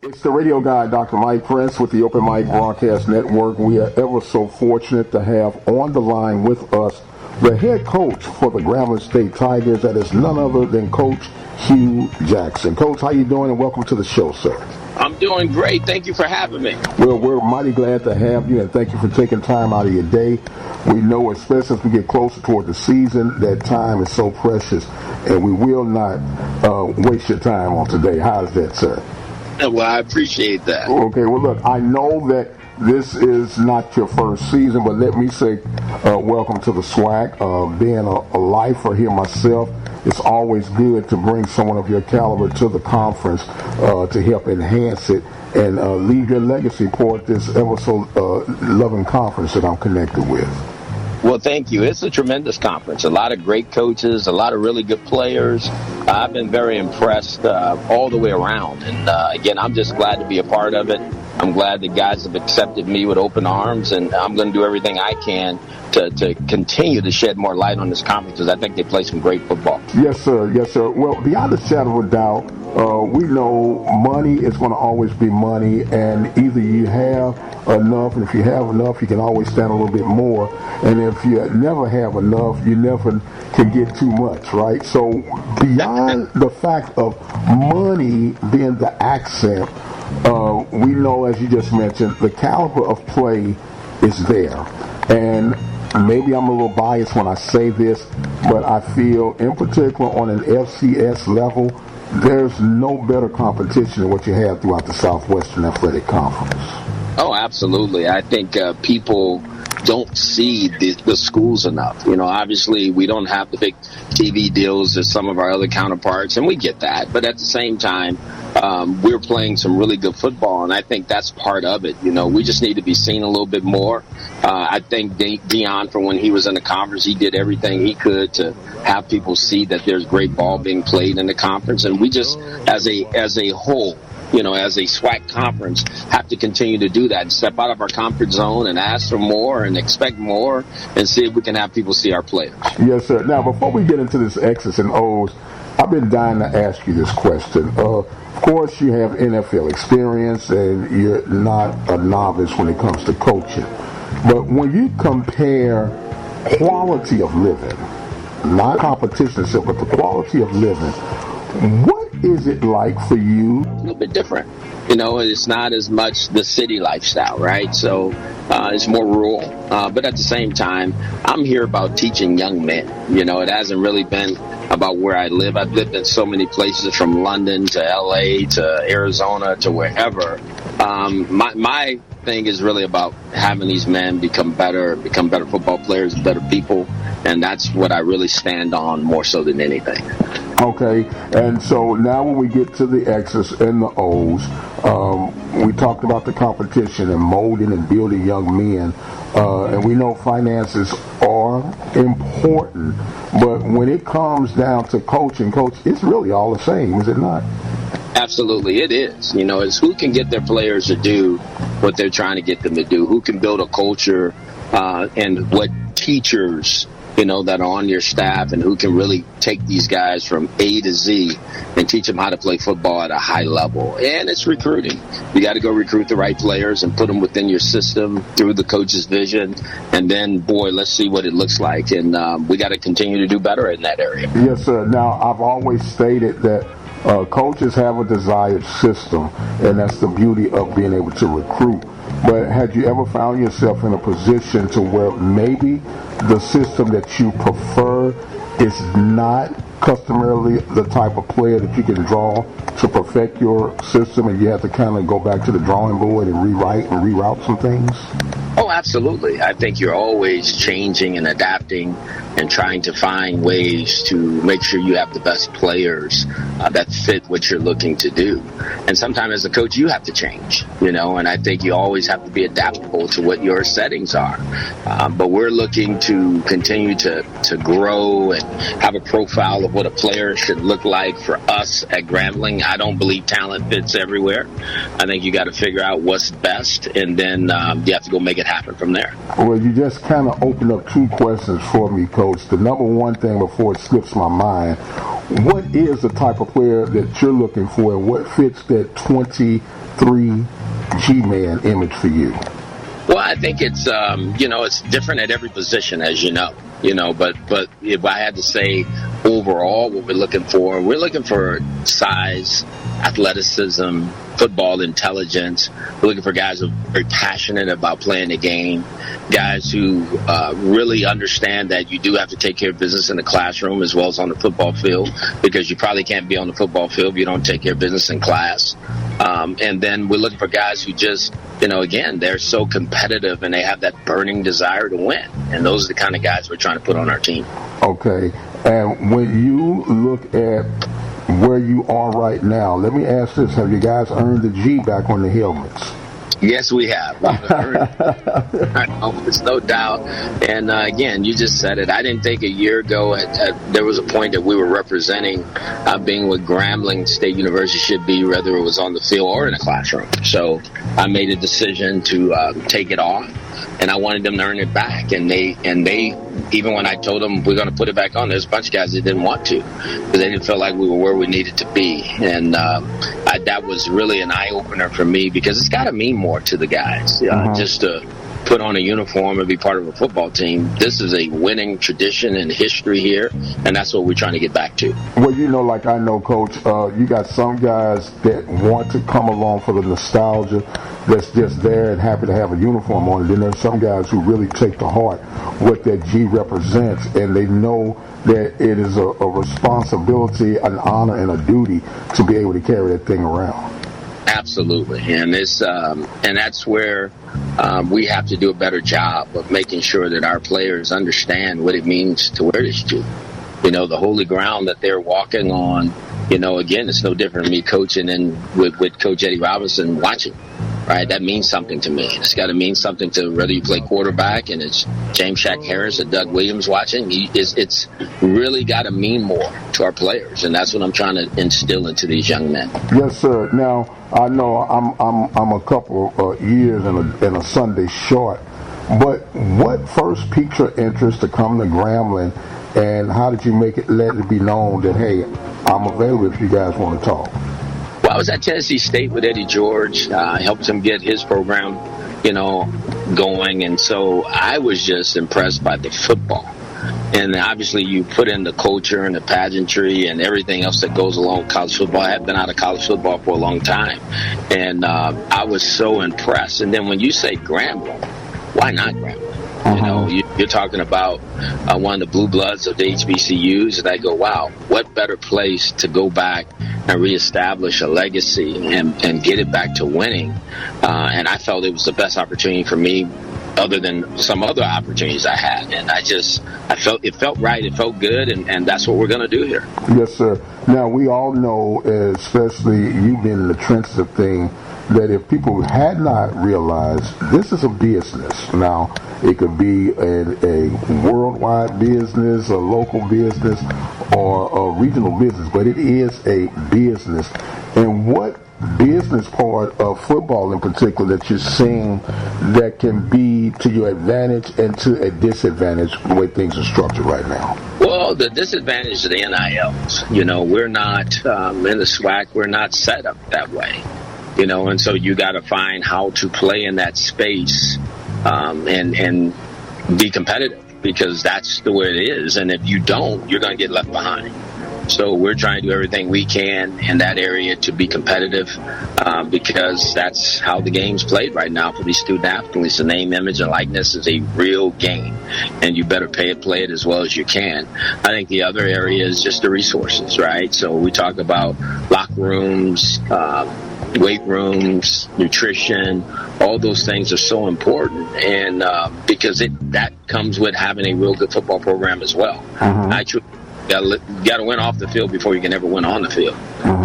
It's the radio guy, Dr. Mike Prince, with the Open Mic Broadcast Network. We are ever so fortunate to have on the line with us the head coach for the Grambling State Tigers. That is none other than Coach Hue Jackson. Coach, how you doing, and welcome to the show, sir. I'm doing great. Thank you for having me. Well, we're mighty glad to have you, and thank you for taking time out of your day. We know, especially as we get closer toward the season, that time is so precious, and we will not waste your time on today. How's that, sir? Well, I appreciate that. Okay, well, look, I know that this is not your first season, but let me say welcome to the SWAC. Being a lifer here myself, it's always good to bring someone of your caliber to the conference to help enhance it and leave your legacy toward this ever so loving conference that I'm connected with. Well, thank you. It's a tremendous conference. A lot of great coaches, a lot of really good players. I've been very impressed all the way around. And again, I'm just glad to be a part of it. I'm glad the guys have accepted me with open arms, and I'm going to do everything I can to continue to shed more light on this conference, because I think they play some great football. Yes, sir. Yes, sir. Well, beyond a shadow of a doubt, we know money is going to always be money, and either you have enough, and if you have enough, you can always stand a little bit more, and if you never have enough, you never can get too much, right? So beyond the fact of money being the accent, we know, as you just mentioned, the caliber of play is there. And maybe I'm a little biased when I say this, but I feel in particular on an FCS level, there's no better competition than what you have throughout the Southwestern Athletic Conference. Oh, absolutely. I think people don't see the schools enough. You know, obviously we don't have the big TV deals as some of our other counterparts, and we get that. But at the same time, we're playing some really good football, and I think that's part of it. You know, we just need to be seen a little bit more. I think Deion, from when he was in the conference, he did everything he could to have people see that there's great ball being played in the conference, and we just, as a whole, you know, as a SWAC conference, have to continue to do that and step out of our comfort zone and ask for more and expect more and see if we can have people see our players. Yes, sir. Now, before we get into this X's and O's, I've been dying to ask you this question. Of course, you have NFL experience, and you're not a novice when it comes to coaching. But when you compare quality of living, not competition itself, but the quality of living, what is it like for you? A little bit different. You know, it's not as much the city lifestyle, right? So it's more rural. But at the same time, I'm here about teaching young men. You know, it hasn't really been about where I live. I've lived in so many places, from London to LA to Arizona to wherever. My thing is really about having these men become better football players, better people. And that's what I really stand on more so than anything. Okay, and so now when we get to the X's and the O's, we talked about the competition and molding and building young men, and we know finances are important, but when it comes down to coaching, Coach, it's really all the same, is it not? Absolutely, it is. You know, it's who can get their players to do what they're trying to get them to do, who can build a culture, and what teachers, you know, that are on your staff, and who can really take these guys from A to Z and teach them how to play football at a high level. And it's recruiting. You got to go recruit the right players and put them within your system through the coach's vision. And then, boy, let's see what it looks like. And we got to continue to do better in that area. Yes, sir. Now, I've always stated that coaches have a desired system, and that's the beauty of being able to recruit. But had you ever found yourself in a position to where maybe the system that you prefer is not customarily the type of player that you can draw to perfect your system, and you have to kind of go back to the drawing board and rewrite and reroute some things? Oh, absolutely. I think you're always changing and adapting and trying to find ways to make sure you have the best players that fit what you're looking to do. And sometimes as a coach, you have to change, you know, and I think you always have to be adaptable to what your settings are. But we're looking to continue to grow and have a profile of what a player should look like for us at Grambling. I don't believe talent fits everywhere. I think you got to figure out what's best, and then you have to go make it happen from there. Well, you just kind of opened up two questions for me, Coach. The number one thing before it slips my mind, what is the type of player that you're looking for, and what fits that 20 3 G-man image for you? Well, I think it's it's different at every position, as you know. But if I had to say overall what we're looking for size, athleticism, football intelligence. We're looking for guys who are very passionate about playing the game, guys who really understand that you do have to take care of business in the classroom as well as on the football field, because you probably can't be on the football field if you don't take care of business in class. And then we're looking for guys who just, again, they're so competitive and they have that burning desire to win. And those are the kind of guys we're trying to put on our team. Okay. And when you look at where you are right now, let me ask this. Have you guys earned the G back on the helmets? Yes, we have. There's no doubt. And again, you just said it. I didn't think a year ago there was a point that we were representing being what Grambling State University should be, whether it was on the field or in a classroom. So I made a decision to take it off, and I wanted them to earn it back. And they even when I told them we're going to put it back on, there's a bunch of guys that didn't want to because they didn't feel like we were where we needed to be. And that was really an eye-opener for me, because it's got to mean more to the guys. Just to put on a uniform and be part of a football team. This is a winning tradition and history here, and that's what we're trying to get back to. Well, like I know, Coach, you got some guys that want to come along for the nostalgia, that's just there and happy to have a uniform on. And then there's some guys who really take to heart what that G represents, and they know that it is a responsibility, an honor, and a duty to be able to carry that thing around. Absolutely, and that's where we have to do a better job of making sure that our players understand what it means to wear this G. The holy ground that they're walking on. Again, it's no different than me coaching and with Coach Eddie Robinson watching. Right, that means something to me. It's got to mean something to whether you play quarterback and it's James Shaq Harris or Doug Williams watching. It's really got to mean more to our players, and that's what I'm trying to instill into these young men. Yes, sir. Now I know I'm a couple of years and a Sunday short, but what first piqued your interest to come to Grambling, and how did you let it be known that, hey, I'm available if you guys want to talk? Well, I was at Tennessee State with Eddie George. I helped him get his program, going. And so I was just impressed by the football. And obviously you put in the culture and the pageantry and everything else that goes along with college football. I have been out of college football for a long time. And I was so impressed. And then when you say Grambling, why not Grambling? You're talking about one of the blue bloods of the HBCUs, and I go, wow, what better place to go back and reestablish a legacy and get it back to winning. And I felt it was the best opportunity for me, other than some other opportunities I had. And I felt it felt right, it felt good, and that's what we're going to do here. Yes, sir. Now, we all know, especially you being in the trenches of things, that if people had not realized this is a business. Now, it could be a worldwide business, a local business, or a regional business, but it is a business. And what business part of football in particular that you're seeing that can be to your advantage and to a disadvantage the way things are structured right now? Well, the disadvantage of the NILs, we're not in the SWAC, we're not set up that way. And so you got to find how to play in that space and be competitive, because that's the way it is. And if you don't, you're going to get left behind. So we're trying to do everything we can in that area to be competitive, because that's how the game's played right now for these student athletes. The name, image, and likeness is a real game, and you better play it as well as you can. I think the other area is just the resources, right? So we talk about locker rooms, weight rooms, nutrition, all those things are so important, and because that comes with having a real good football program as well. You got to win off the field before you can ever win on the field.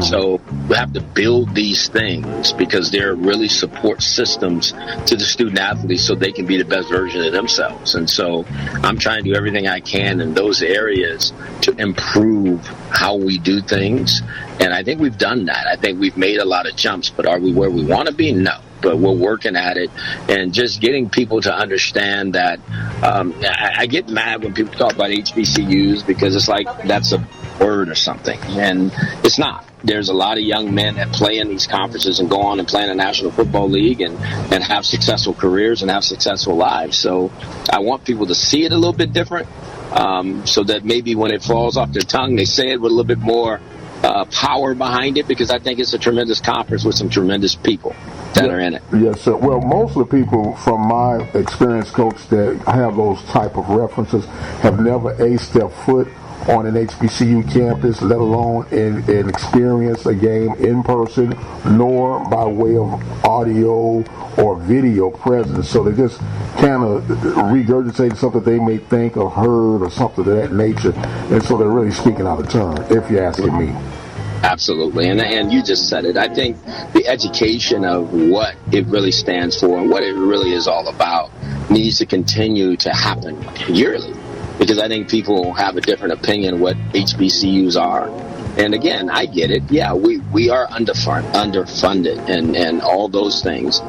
So we have to build these things because they're really support systems to the student athletes so they can be the best version of themselves. And so I'm trying to do everything I can in those areas to improve how we do things. And I think we've done that. I think we've made a lot of jumps, but are we where we want to be? No. But we're working at it, and just getting people to understand that I get mad when people talk about HBCUs, because it's like that's a word or something, and it's not. There's a lot of young men that play in these conferences and go on and play in the National Football League and have successful careers and have successful lives. So I want people to see it a little bit different, so that maybe when it falls off their tongue, they say it with a little bit more power behind it, because I think it's a tremendous conference with some tremendous people that are in it. Yes, sir. Well, most of the people, from my experience, Coach, that have those type of references have never aced their foot on an HBCU campus, let alone in experience a game in person, nor by way of audio or video presence. So they just kind of regurgitate something they may think or heard or something of that nature, and so they're really speaking out of turn, if you're asking me. Absolutely, and you just said it. I think the education of what it really stands for and what it really is all about needs to continue to happen yearly, because I think people have a different opinion of what HBCUs are. And again, I get it. Yeah, we are underfunded and all those things.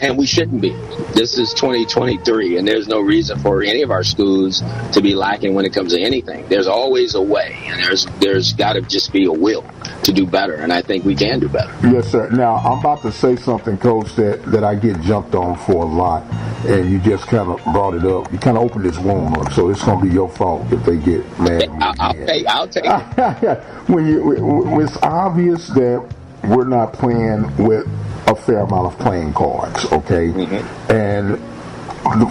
And we shouldn't be. This is 2023, and there's no reason for any of our schools to be lacking when it comes to anything. There's always a way, and there's got to just be a will to do better, and I think we can do better. Yes, sir. Now, I'm about to say something, Coach, that I get jumped on for a lot, and you just kind of brought it up. You kind of opened this wound up, so it's going to be your fault if they get mad at me. I'll take it. When it's obvious that we're not playing with a fair amount of playing cards, okay? Mm-hmm. And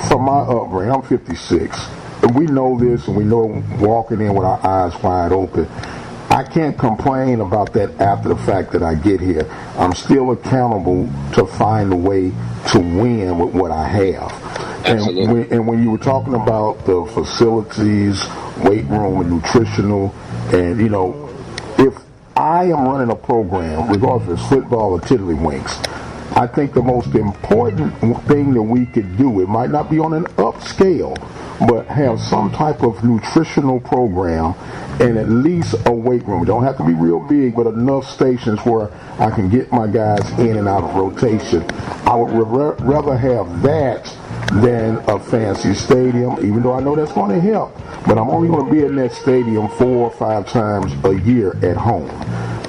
from my upbringing, I'm 56, and we know this, and we know walking in with our eyes wide open. I can't complain about that after the fact that I get here. I'm still accountable to find a way to win with what I have. Absolutely. And when you were talking about the facilities, weight room, and nutritional, and, you know, if I am running a program, regardless if it's football or tiddlywinks, I think the most important thing that we could do, it might not be on an upscale, but have some type of nutritional program and at least a weight room. It don't have to be real big, but enough stations where I can get my guys in and out of rotation. I would rather have that than a fancy stadium, even though I know that's going to help. But I'm only going to be in that stadium 4 or 5 times a year at home.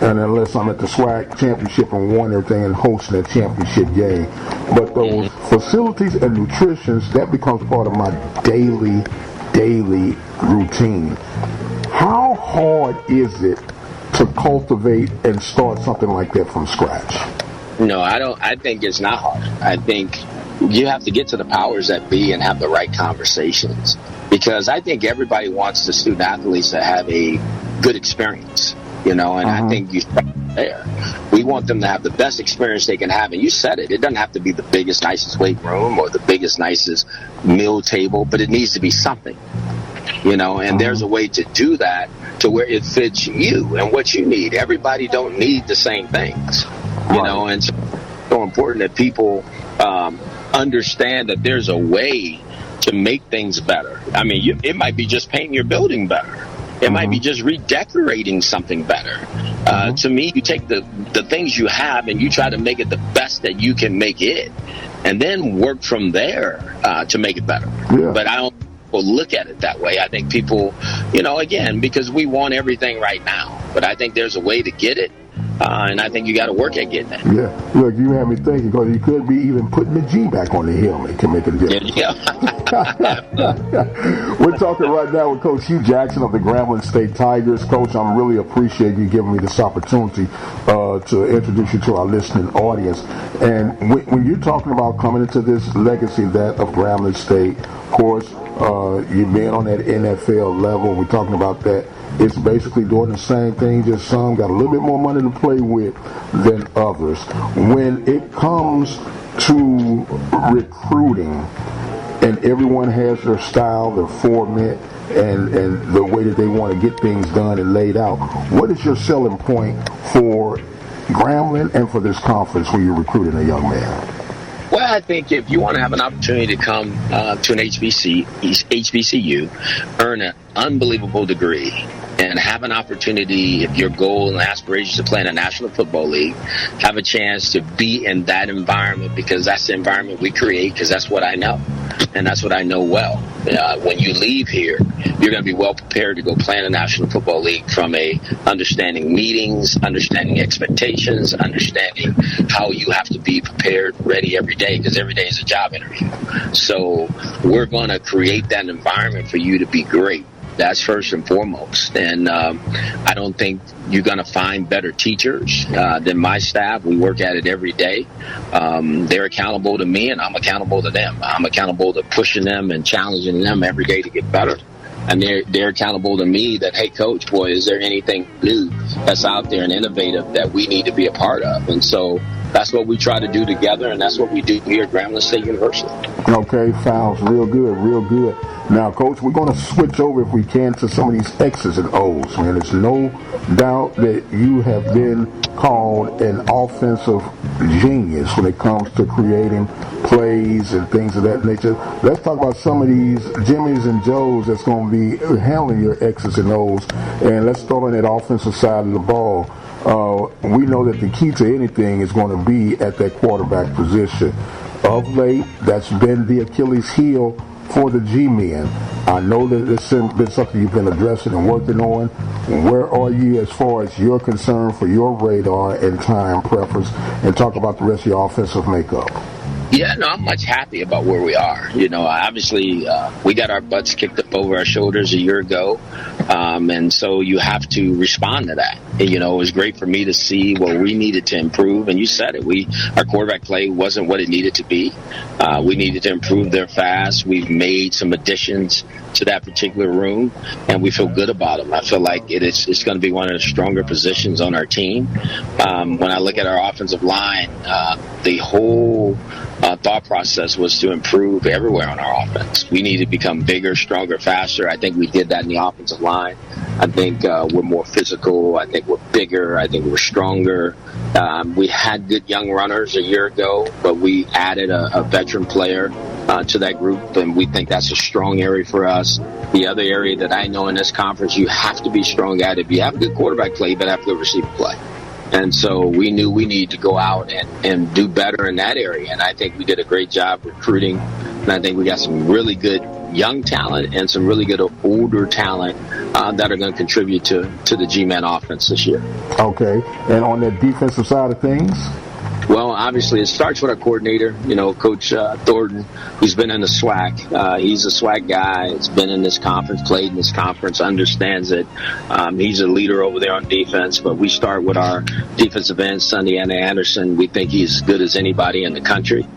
And unless I'm at the SWAC championship and won everything and hosting that championship game. But those facilities and nutrition, that becomes part of my daily routine. How hard is it to cultivate and start something like that from scratch? No, I think it's not hard. I think you have to get to the powers that be and have the right conversations. Because I think everybody wants the student athletes to have a good experience, you know, and I think you start there. We want them to have the best experience they can have. And you said it. It doesn't have to be the biggest, nicest weight room or the biggest, nicest meal table, but it needs to be something, you know, and there's a way to do that to where it fits you and what you need. Everybody don't need the same things, you know, and so it's so important that people understand that there's a way to make things better. I mean, it might be just painting your building better. It might be just redecorating something better. To me, you take the things you have and you try to make it the best that you can make it, and then work from there to make it better. Yeah. But I don't look at it that way. I think people, you know, again, because we want everything right now, but I think there's a way to get it. And I think you got to work at getting it. Yeah. Look, you have me thinking, because you could be even putting the G back on the helmet to make a difference. Yeah. We're talking right now with Coach Hue Jackson of the Grambling State Tigers. Coach, I'm really appreciate you giving me this opportunity to introduce you to our listening audience. And when you're talking about coming into this legacy, that of Grambling State, of course, you've been on that NFL level. We're talking about that. It's basically doing the same thing, just some got a little bit more money to play with than others. When it comes to recruiting, and everyone has their style, their format, and the way that they want to get things done and laid out, what is your selling point for Grambling and for this conference when you're recruiting a young man? Well, I think if you want to have an opportunity to come to an HBCU, earn unbelievable degree and have an opportunity, if your goal and aspiration is to play in a National Football League, have a chance to be in that environment, because that's the environment we create, because that's what I know. And that's what I know well. When you leave here, you're going to be well prepared to go play in a National Football League, from understanding meetings, understanding expectations, understanding how you have to be prepared, ready every day, because every day is a job interview. So we're going to create that environment for you to be great. That's first and foremost. And I don't think you're going to find better teachers than my staff. We work at it every day. They're accountable to me, and I'm accountable to them. I'm accountable to pushing them and challenging them every day to get better. And they're accountable to me that, hey, Coach, boy, is there anything new that's out there and innovative that we need to be a part of? And so that's what we try to do together, and that's what we do here at Grambling State University. Okay, sounds real good, real good. Now, Coach, we're going to switch over, if we can, to some of these X's and O's. Man, there's no doubt that you have been called an offensive genius when it comes to creating plays and things of that nature. Let's talk about some of these Jimmys and Joes that's going to be handling your X's and O's. And let's start on that offensive side of the ball. We know that the key to anything is going to be at that quarterback position. Of late, that's been the Achilles heel for the G-men. I know that it's been something you've been addressing and working on. Where are you as far as your concern for your radar and time preference? And talk about the rest of your offensive makeup. Yeah, no, I'm much happy about where we are. Obviously, we got our butts kicked up over our shoulders a year ago, and so you have to respond to that. It was great for me to see what we needed to improve, and you said it. Our quarterback play wasn't what it needed to be. We needed to improve there fast. We've made some additions to that particular room, and we feel good about them. I feel like it's going to be one of the stronger positions on our team. When I look at our offensive line, the whole thought process was to improve everywhere on our offense. We need to become bigger, stronger, faster. I think we did that in the offensive line. I think we're more physical. I think we're bigger. I think we're stronger. We had good young runners a year ago, but we added a veteran player to that group, and we think that's a strong area for us. The other area that I know in this conference you have to be strong at, if you have good quarterback play, you better have good receiver play. And so we knew we needed to go out and do better in that area. And I think we did a great job recruiting. And I think we got some really good young talent and some really good older talent that are going to contribute to the G-Man offense this year. Okay. And on the defensive side of things? Well, obviously, it starts with our coordinator, Coach Thornton, who's been in the SWAC. He's a SWAC guy. He's been in this conference, played in this conference, understands it. He's a leader over there on defense. But we start with our defensive end, Sunday Anderson. We think he's as good as anybody in the country.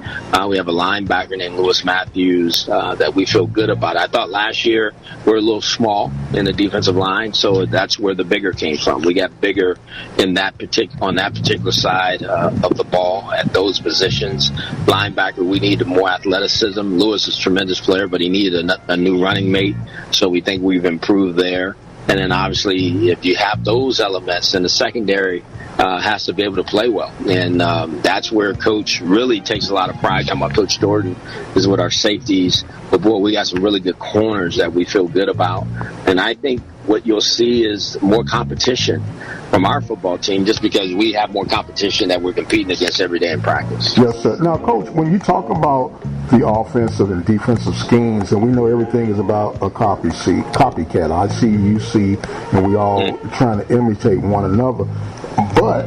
We have a linebacker named Lewis Matthews that we feel good about. I thought last year we were a little small in the defensive line, so that's where the bigger came from. We got bigger on that particular side of the ball at those positions. Linebacker, we needed more athleticism. Lewis is a tremendous player, but he needed a new running mate, so we think we've improved there. And then obviously, if you have those elements, then the secondary has to be able to play well. And that's where Coach really takes a lot of pride. I'm about Coach Thornton is with our safeties. But, boy, we got some really good corners that we feel good about. And I think what you'll see is more competition from our football team, just because we have more competition that we're competing against every day in practice. Yes, sir. Now, Coach, when you talk about the offensive and defensive schemes, and we know everything is about a copycat. I see, you see, and we all trying to imitate one another. But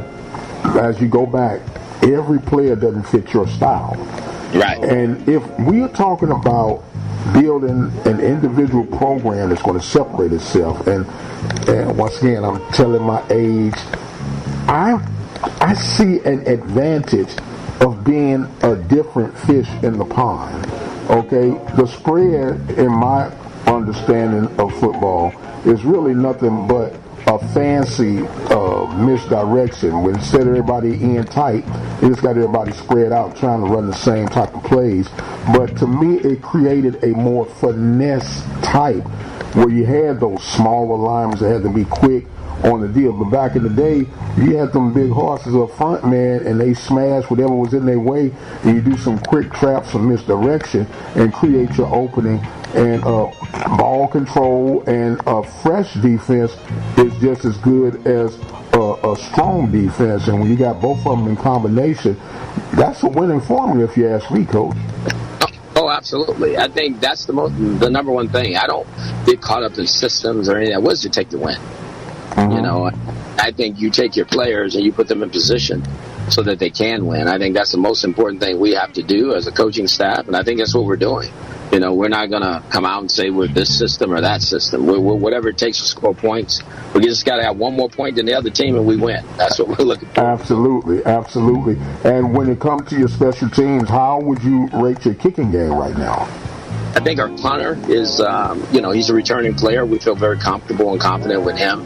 as you go back, every player doesn't fit your style. Right. And if we are talking about building an individual program that's going to separate itself, and once again, I'm telling my age, I see an advantage of being a different fish in the pond. Okay, the spread, in my understanding of football, is really nothing but a fancy misdirection. When instead of everybody in tight, it just got everybody spread out trying to run the same type of plays. But to me, it created a more finesse type where you had those smaller linemen that had to be quick, on the deal. But back in the day, you had them big horses up front, man, and they smash whatever was in their way, and you do some quick traps or misdirection and create your opening. And ball control and fresh defense is just as good as a strong defense. And when you got both of them in combination, that's a winning formula, if you ask me, Coach. Oh, absolutely. I think that's the number one thing. I don't get caught up in systems or anything. What does it take to win? Mm-hmm. You know, I think you take your players and you put them in position so that they can win. I think that's the most important thing we have to do as a coaching staff, and I think that's what we're doing. You know, we're not going to come out and say we're this system or that system. We're whatever it takes to score points. We just got to have one more point than the other team, and we win. That's what we're looking for. Absolutely, absolutely. And when it comes to your special teams, how would you rate your kicking game right now? I think our punter is, he's a returning player. We feel very comfortable and confident with him.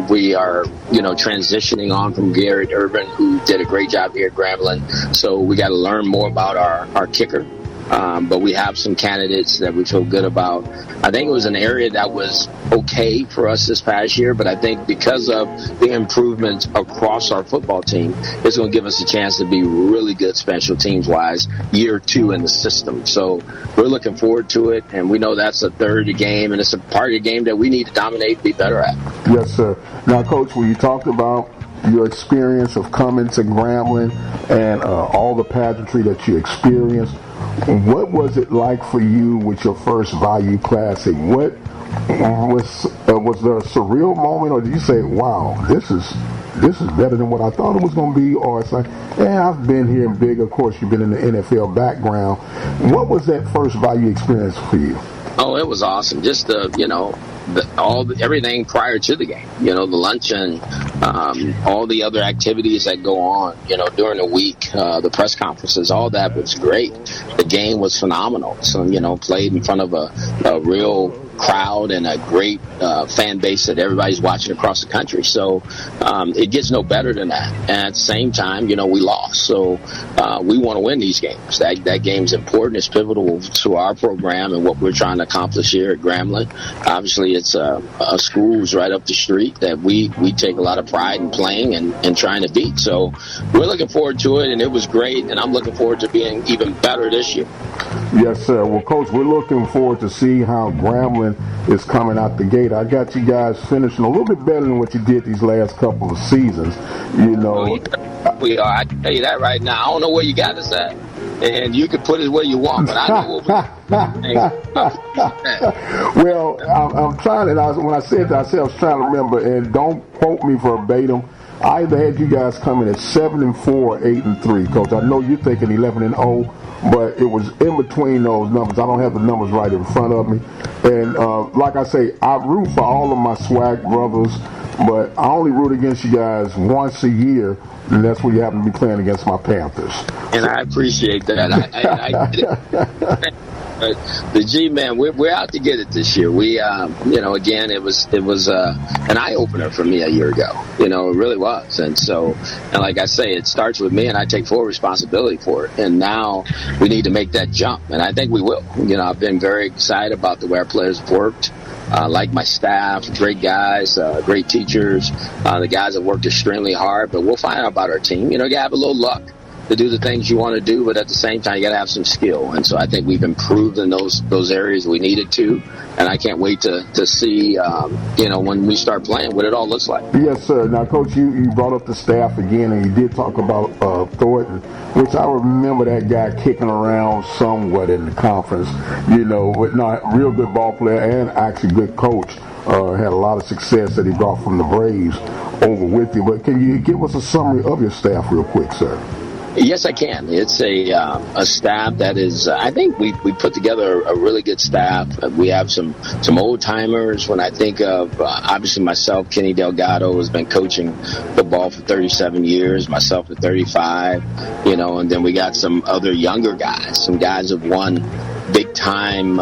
We are, transitioning on from Garrett Urban, who did a great job here at Grambling. So we got to learn more about our kicker. But we have some candidates that we feel good about. I think it was an area that was okay for us this past year, but I think because of the improvements across our football team, it's going to give us a chance to be really good special teams-wise year 2 in the system. So we're looking forward to it, and we know that's a third of the game, and it's a part of the game that we need to dominate and be better at. Yes, sir. Now, Coach, when you talked about your experience of coming to Grambling and all the pageantry that you experienced, what was it like for you with your first Bayou Classic? What was there a surreal moment, or did you say, "Wow, this is better than what I thought it was going to be"? Or it's like, "Yeah, I've been here and big." Of course, you've been in the NFL background. What was that first Bayou experience for you? Oh, it was awesome. Just everything prior to the game. The luncheon, all the other activities that go on. During the week, the press conferences, all that was great. The game was phenomenal. So played in front of a real crowd and a great fan base that everybody's watching across the country. So it gets no better than that. And at the same time, we lost. So we want to win these games. That game's important. It's pivotal to our program and what we're trying to accomplish here at Grambling. Obviously, it's a schools right up the street that we take a lot of pride in playing and trying to beat. So we're looking forward to it, and it was great. And I'm looking forward to being even better this year. Yes, sir. Well, Coach, we're looking forward to see how Grambling is coming out the gate. I got you guys finishing a little bit better than what you did these last couple of seasons. We are. I can tell you that right now. I don't know where you got us at, and you can put it where you want, but I know Well, I'm trying, and when I said that, I was trying to remember, and don't quote me verbatim. I either had you guys coming at 7-4 or 8-3, Coach. I know you're thinking 11-0. But it was in between those numbers. I don't have the numbers right in front of me. And like I say, I root for all of my SWAC brothers, but I only root against you guys once a year, and that's when you happen to be playing against my Panthers. And I appreciate that. I get it. The G-Man, we're out to get it this year. We, again, it was an eye-opener for me a year ago. It really was. And so, and like I say, it starts with me, and I take full responsibility for it. And now we need to make that jump, and I think we will. I've been very excited about the way our players have worked. Like my staff, great guys, great teachers. The guys have worked extremely hard, but we'll find out about our team. You have a little luck to do the things you want to do, but at the same time, you got to have some skill. And so I think we've improved in those areas we needed to. And I can't wait to see, when we start playing, what it all looks like. Yes, sir. Now, Coach, you brought up the staff again, and you did talk about Thornton, which I remember that guy kicking around somewhat in the conference, but not real good ball player and actually good coach. Had a lot of success that he brought from the Braves over with you. But can you give us a summary of your staff real quick, sir? Yes, I can. It's a staff that is, I think we put together a really good staff. We have some old timers. When I think of, obviously myself, Kenny Delgado has been coaching football for 37 years, myself for 35, and then we got some other younger guys. Some guys have won big time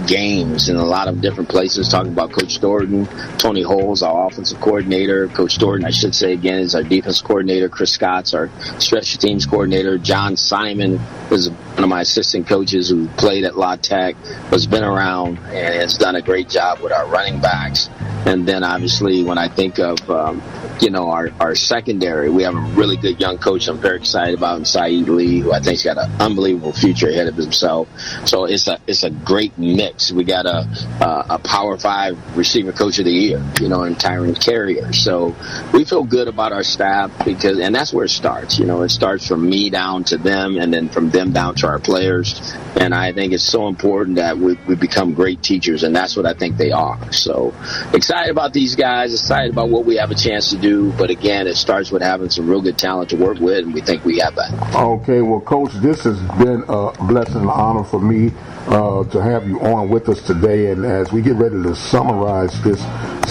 games in a lot of different places. Talking about Coach Thornton, Tony Holes, our offensive coordinator. Coach Thornton, I should say again, is our defense coordinator. Chris Scott's our special teams coordinator. John Simon is one of my assistant coaches who played at La Tech, has been around and has done a great job with our running backs. And then obviously when I think of, our secondary, we have a really good young coach I'm very excited about in Saeed Lee, who I think's got an unbelievable future ahead of himself. So it's a great mix. We got a Power 5 receiver coach of the year, in Tyron Carrier. So we feel good about our staff and that's where it starts. It starts from me down to them, and then from them down to our players. And I think it's so important that we become great teachers, and that's what I think they are. So excited about these guys, excited about what we have a chance to do. But again, it starts with having some real good talent to work with, and we think we have that. Okay, well, Coach, this has been a blessing and honor for me to have you on with us today. And as we get ready to summarize this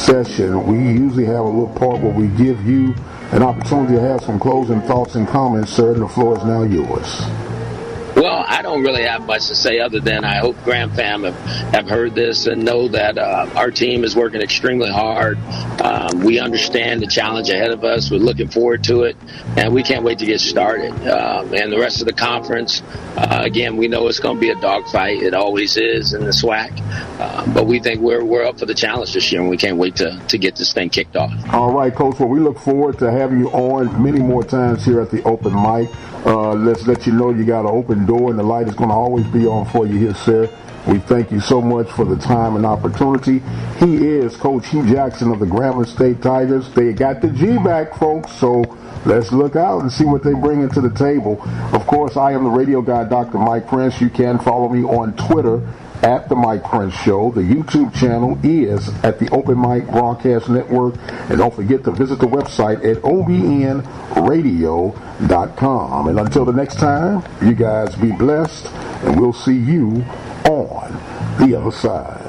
session, we usually have a little part where we give you an opportunity to have some closing thoughts and comments, sir, and the floor is now yours. Well, I don't really have much to say other than I hope Graham fam have heard this and know that our team is working extremely hard. We understand the challenge ahead of us. We're looking forward to it, and we can't wait to get started. And the rest of the conference, again, we know it's going to be a dogfight. It always is in the SWAC. But we think we're up for the challenge this year, and we can't wait to get this thing kicked off. All right, Coach. Well, we look forward to having you on many more times here at the Open Mic. Let's let you know you got an open door, and the light is going to always be on for you here, sir. We thank you so much for the time and opportunity. He is Coach Hue Jackson of the Grambling State Tigers. They got the G back, folks, so let's look out and see what they bring into the table. Of course, I am the radio guy, Dr. Mike Prince. You can follow me on Twitter at The Mike Prince Show. The YouTube channel is at the Open Mic Broadcast Network. And don't forget to visit the website at obnradio.com. And until the next time, you guys be blessed, and we'll see you on the other side.